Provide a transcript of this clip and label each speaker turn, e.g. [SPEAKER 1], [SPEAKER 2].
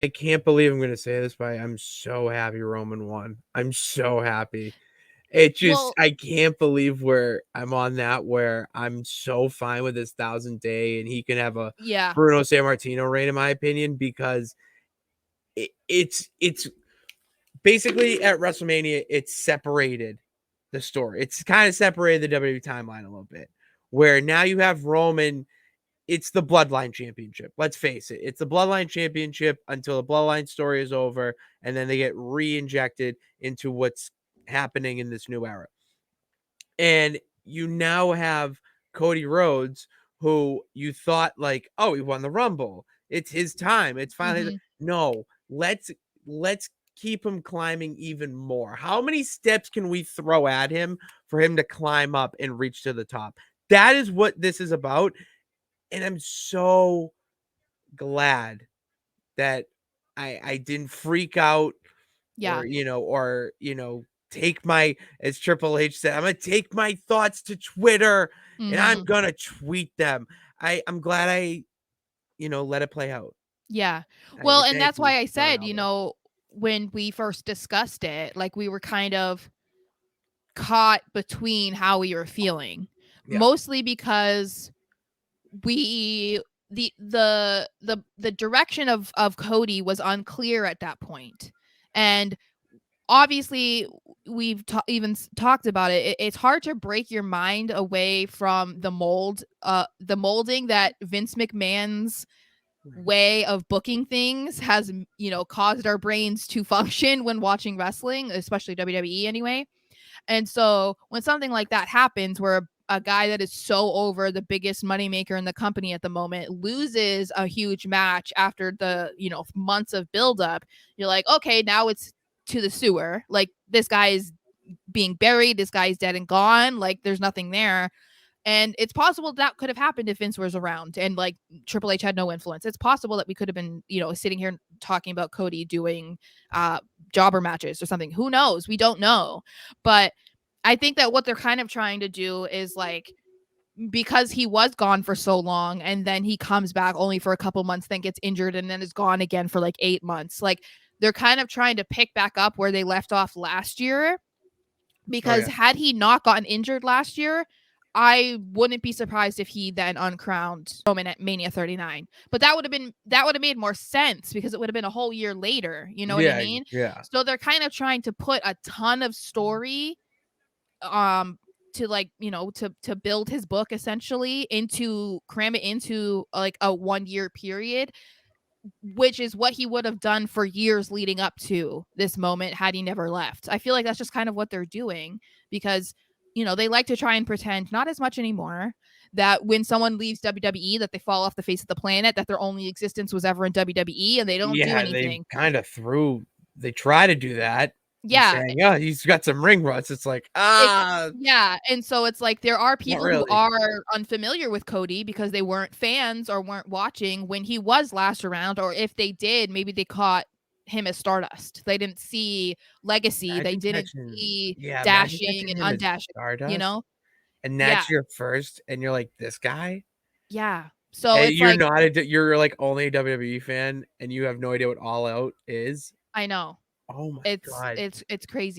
[SPEAKER 1] I can't believe I'm going to say this, but I'm so happy Roman won. I'm so happy. It just,
[SPEAKER 2] Well,
[SPEAKER 1] I can't believe where I'm on that, where I'm so fine with this 1,000 day and he can have a
[SPEAKER 2] yeah.
[SPEAKER 1] Bruno Sammartino reign, in my opinion, because it's basically at WrestleMania, it's separated the story. It's kind of separated the WWE timeline a little bit, where now you have Roman. It's the Bloodline Championship. Let's face it. It's the Bloodline Championship until the Bloodline story is over, and then they get re-injected into what's happening in this new era. And you now have Cody Rhodes, who you thought like, oh, he won the Rumble. It's his time. It's finally no. Let's keep him climbing even more. How many steps can we throw at him for him to climb up and reach to the top? That is what this is about. And I'm so glad that I didn't freak out
[SPEAKER 2] Yeah.
[SPEAKER 1] or take my, as Triple H said, I'm gonna take my thoughts to Twitter and I'm
[SPEAKER 2] Mhm.
[SPEAKER 1] gonna tweet them. I'm glad I let it play out.
[SPEAKER 2] Yeah.
[SPEAKER 1] I
[SPEAKER 2] Well, and
[SPEAKER 1] thank
[SPEAKER 2] that's
[SPEAKER 1] you,
[SPEAKER 2] why I
[SPEAKER 1] John
[SPEAKER 2] said,
[SPEAKER 1] Albert.
[SPEAKER 2] when we first discussed it, like, we were kind of caught between how we were feeling.
[SPEAKER 1] Yeah.
[SPEAKER 2] Mostly because we the direction of Cody was unclear at that point. And obviously we've even talked about it. It's hard to break your mind away from the molding that Vince McMahon's
[SPEAKER 1] Right.
[SPEAKER 2] way of booking things has, caused our brains to function when watching wrestling, especially WWE anyway. And so when something like that happens, where a guy that is so over, the biggest moneymaker in the company at the moment, loses a huge match after the, months of buildup, you're like, okay, now it's to the sewer. Like, this guy is being buried. This guy is dead and gone. Like, there's nothing there. And it's possible that could have happened if Vince was around and, like, Triple H had no influence. It's possible that we could have been, sitting here talking about Cody doing jobber matches or something. Who knows? We don't know. But I think that what they're kind of trying to do is, like, because he was gone for so long and then he comes back only for a couple months, then gets injured and then is gone again for like 8 months. Like, they're kind of trying to pick back up where they left off last year,
[SPEAKER 1] Oh
[SPEAKER 2] because
[SPEAKER 1] yeah.
[SPEAKER 2] had he not gotten injured last year, I wouldn't be surprised if he then uncrowned Roman at Mania 39. But that would have made more sense because it would have been a whole year later. You know what I
[SPEAKER 1] Yeah.
[SPEAKER 2] mean?
[SPEAKER 1] Yeah.
[SPEAKER 2] So they're kind of trying to put a ton of story um to, like, to build his book, essentially, into cram it into like a 1 year period, which is what he would have done for years leading up to this moment had he never left. I feel like that's just kind of what they're doing, because they like to try and pretend, not as much anymore, that when someone leaves WWE that they fall off the face of the planet, that their only existence was ever in WWE and they don't do
[SPEAKER 1] Yeah, they
[SPEAKER 2] anything.
[SPEAKER 1] kind of they try to do that and
[SPEAKER 2] Yeah,
[SPEAKER 1] saying, "Oh, he's got some ring ruts." It's like,
[SPEAKER 2] yeah, and so it's like there are
[SPEAKER 1] not
[SPEAKER 2] people who
[SPEAKER 1] really.
[SPEAKER 2] are unfamiliar with Cody because they weren't fans or weren't watching when he was last around, or if they did, maybe they caught him as Stardust. They didn't see legacy, they didn't see
[SPEAKER 1] Imagine
[SPEAKER 2] dashing
[SPEAKER 1] catching
[SPEAKER 2] and
[SPEAKER 1] him as
[SPEAKER 2] undashing, you
[SPEAKER 1] Stardust,
[SPEAKER 2] know?
[SPEAKER 1] and
[SPEAKER 2] Yeah,
[SPEAKER 1] that's your first, and you're like, "This guy?"
[SPEAKER 2] yeah. So
[SPEAKER 1] And
[SPEAKER 2] it's like,
[SPEAKER 1] you're, like, only a WWE fan, and you have no idea what All Out is?
[SPEAKER 2] I know.
[SPEAKER 1] Oh my
[SPEAKER 2] It's
[SPEAKER 1] god.
[SPEAKER 2] it's it's crazy.